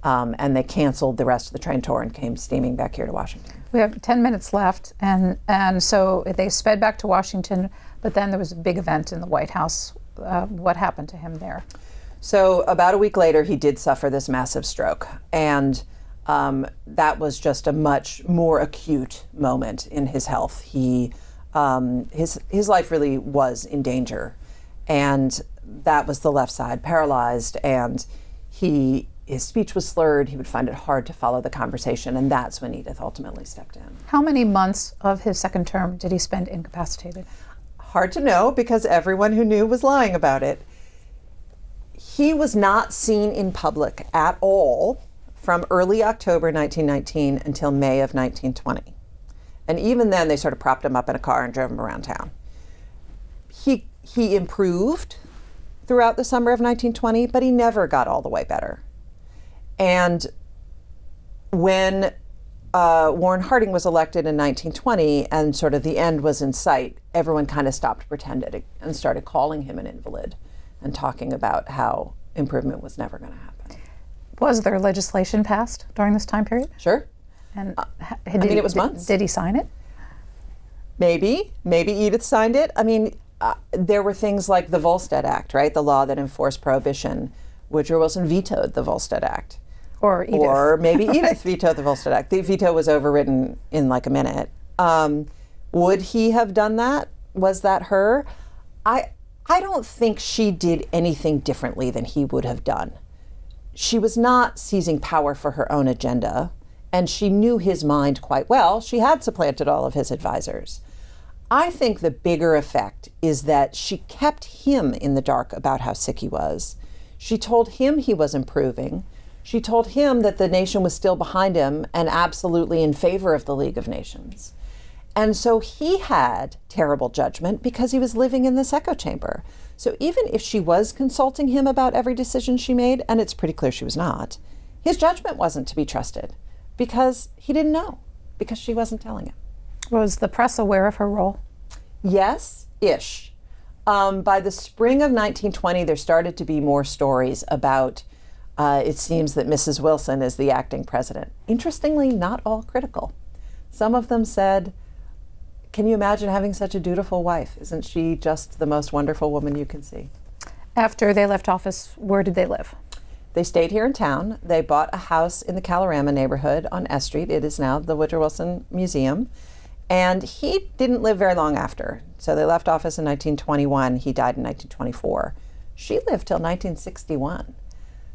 And they canceled the rest of the train tour and came steaming back here to Washington. We have 10 minutes left, and so they sped back to Washington, but then there was a big event in the White House. What happened to him there? So about a week later, he did suffer this massive stroke, and that was just a much more acute moment in his health. His life really was in danger, and that was the left side paralyzed, and his speech was slurred. He would find it hard to follow the conversation, and that's when Edith ultimately stepped in. How many months of his second term did he spend incapacitated? Hard to know, because everyone who knew was lying about it. He was not seen in public at all from early October 1919 until May of 1920. And even then, they sort of propped him up in a car and drove him around town. He improved throughout the summer of 1920, but he never got all the way better. And when Warren Harding was elected in 1920 and sort of the end was in sight, everyone kind of stopped pretending and started calling him an invalid and talking about how improvement was never going to happen. Was there legislation passed during this time period? Sure. And it was months. Did he sign it? Maybe Edith signed it. There were things like the Volstead Act, right? The law that enforced prohibition. Woodrow Wilson vetoed the Volstead Act. Or Edith. Or maybe Edith vetoed the Volstead Act. The veto was overridden in like a minute. Would he have done that? Was that her? I don't think she did anything differently than he would have done. She was not seizing power for her own agenda, and she knew his mind quite well. She had supplanted all of his advisors. I think the bigger effect is that she kept him in the dark about how sick he was. She told him he was improving. She told him that the nation was still behind him and absolutely in favor of the League of Nations. And so he had terrible judgment because he was living in this echo chamber. So even if she was consulting him about every decision she made, and it's pretty clear she was not, his judgment wasn't to be trusted because he didn't know, because she wasn't telling him. Was the press aware of her role? Yes-ish. By the spring of 1920, there started to be more stories about, it seems that Mrs. Wilson is the acting president. Interestingly, not all critical. Some of them said, can you imagine having such a dutiful wife? Isn't she just the most wonderful woman you can see? After they left office, where did they live? They stayed here in town. They bought a house in the Calorama neighborhood on S Street. It is now the Woodrow Wilson Museum. And he didn't live very long after. So they left office in 1921. He died in 1924. She lived till 1961.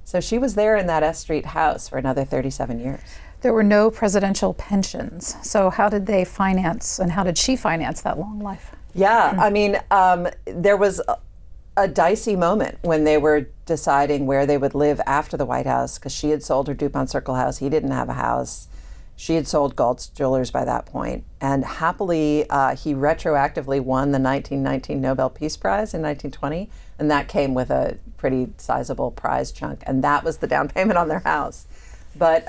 So she was there in that S Street house for another 37 years. There were no presidential pensions. So how did they finance, and how did she finance that long life? Yeah, I mean, there was a dicey moment when they were deciding where they would live after the White House, because she had sold her DuPont Circle house. He didn't have a house. She had sold Galt's Jewelers by that point. And happily, he retroactively won the 1919 Nobel Peace Prize in 1920. And that came with a pretty sizable prize chunk. And that was the down payment on their house. But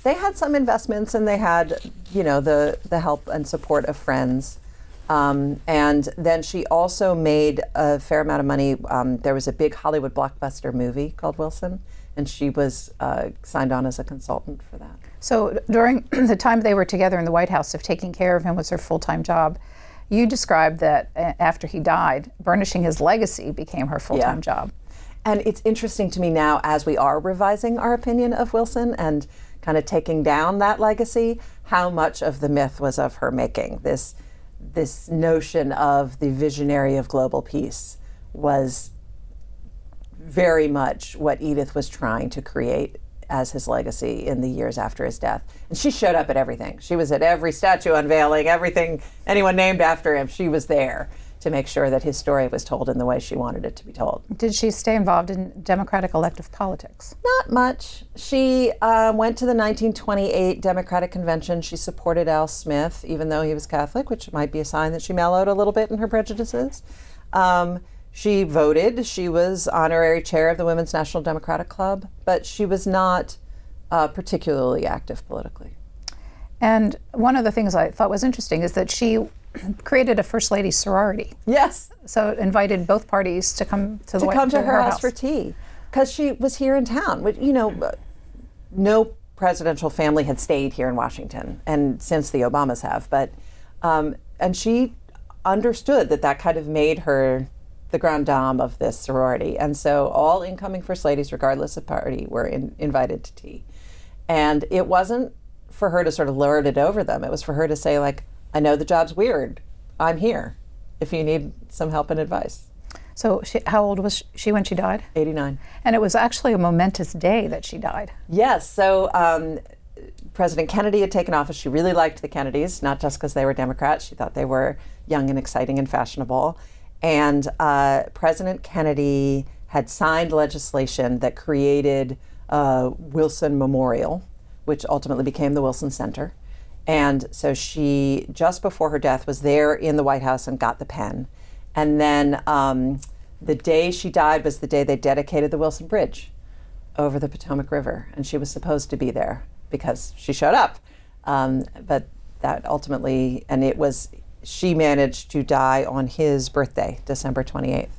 they had some investments, and they had, you know, the help and support of friends. And then she also made a fair amount of money. There was a big Hollywood blockbuster movie called Wilson, and she was signed on as a consultant for that. So during the time they were together in the White House, if taking care of him was her full-time job, you described that after he died, burnishing his legacy became her full-time job. And it's interesting to me now, as we are revising our opinion of Wilson and kind of taking down that legacy, how much of the myth was of her making. This notion of the visionary of global peace was very much what Edith was trying to create as his legacy in the years after his death. And she showed up at everything. She was at every statue unveiling, everything anyone named after him, she was there to make sure that his story was told in the way she wanted it to be told. Did she stay involved in Democratic elective politics? Not much. She went to the 1928 Democratic Convention. She supported Al Smith, even though he was Catholic, which might be a sign that she mellowed a little bit in her prejudices. She voted. She was honorary chair of the Women's National Democratic Club, but she was not particularly active politically. And one of the things I thought was interesting is that she created a First Lady sorority. Yes. So it invited both parties to come to her house for tea, because she was here in town. You know, no presidential family had stayed here in Washington, and since the Obamas have, but and she understood that kind of made her the grande dame of this sorority. And so all incoming First Ladies, regardless of party, were invited to tea. And it wasn't for her to sort of lord it over them. It was for her to say, like, I know the job's weird. I'm here if you need some help and advice. So how old was she when she died? 89. And it was actually a momentous day that she died. Yes. So President Kennedy had taken office. She really liked the Kennedys, not just because they were Democrats. She thought they were young and exciting and fashionable. And President Kennedy had signed legislation that created Wilson Memorial, which ultimately became the Wilson Center. And so she, just before her death, was there in the White House and got the pen. And then the day she died was the day they dedicated the Wilson Bridge over the Potomac River. And she was supposed to be there because she showed up. But that ultimately, and it was, she managed to die on his birthday, December 28th.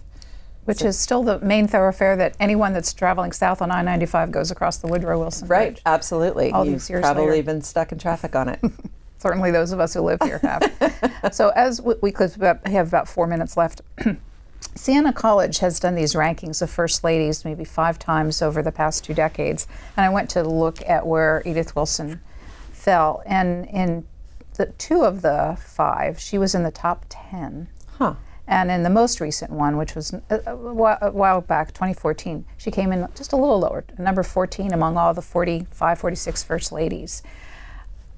Which is still the main thoroughfare that anyone that's traveling south on I-95 goes across the Woodrow Wilson Bridge. Right, absolutely. All these years probably later. been stuck in traffic on it. Certainly those of us who live here have. So as we have about 4 minutes left, Siena College has done these rankings of First Ladies maybe 5 times over the past 2 decades. And I went to look at where Edith Wilson fell. And in the 2 of the 5, she was in the top 10. Huh. And in the most recent one, which was a while back, 2014, she came in just a little lower, number 14 among all the 45, 46 First Ladies.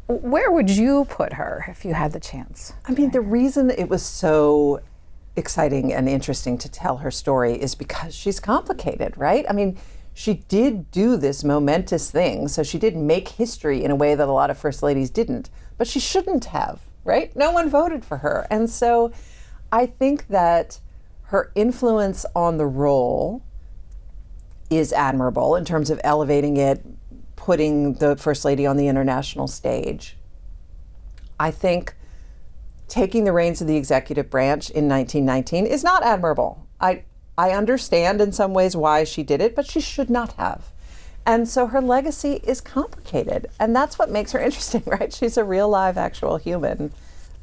Where would you put her if you had the chance? I mean, the reason it was so exciting and interesting to tell her story is because she's complicated, right? I mean, she did do this momentous thing. So she did make history in a way that a lot of first ladies didn't, but she shouldn't have, right? No one voted for her. And so I think that her influence on the role is admirable in terms of elevating it, putting the First Lady on the international stage. I think taking the reins of the executive branch in 1919 is not admirable. I understand in some ways why she did it, but she should not have. And so her legacy is complicated, and that's what makes her interesting, right? She's a real, live, actual human,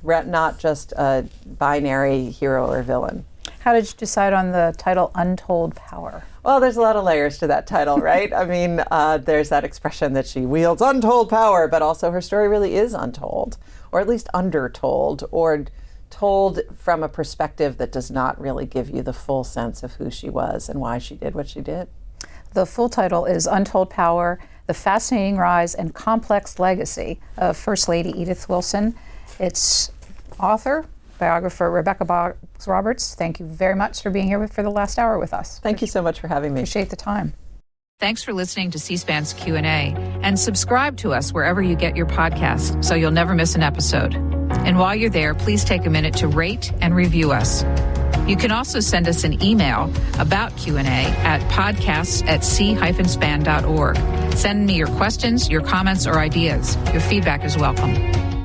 not just a binary hero or villain. How did you decide on the title Untold Power? Well, there's a lot of layers to that title, right? I mean, there's that expression that she wields untold power, but also her story really is untold, or at least undertold, or told from a perspective that does not really give you the full sense of who she was and why she did what she did. The full title is Untold Power, The Fascinating Rise and Complex Legacy of First Lady Edith Wilson. Its author, biographer Rebecca Boggs Roberts, thank you very much for being here for the last hour with us. Thank you so much for having me. Appreciate the time. Thanks for listening to C-SPAN's Q&A, and subscribe to us wherever you get your podcasts so you'll never miss an episode. And while you're there, please take a minute to rate and review us. You can also send us an email about Q&A at podcasts@c-span.org. Send me your questions, your comments, or ideas. Your feedback is welcome.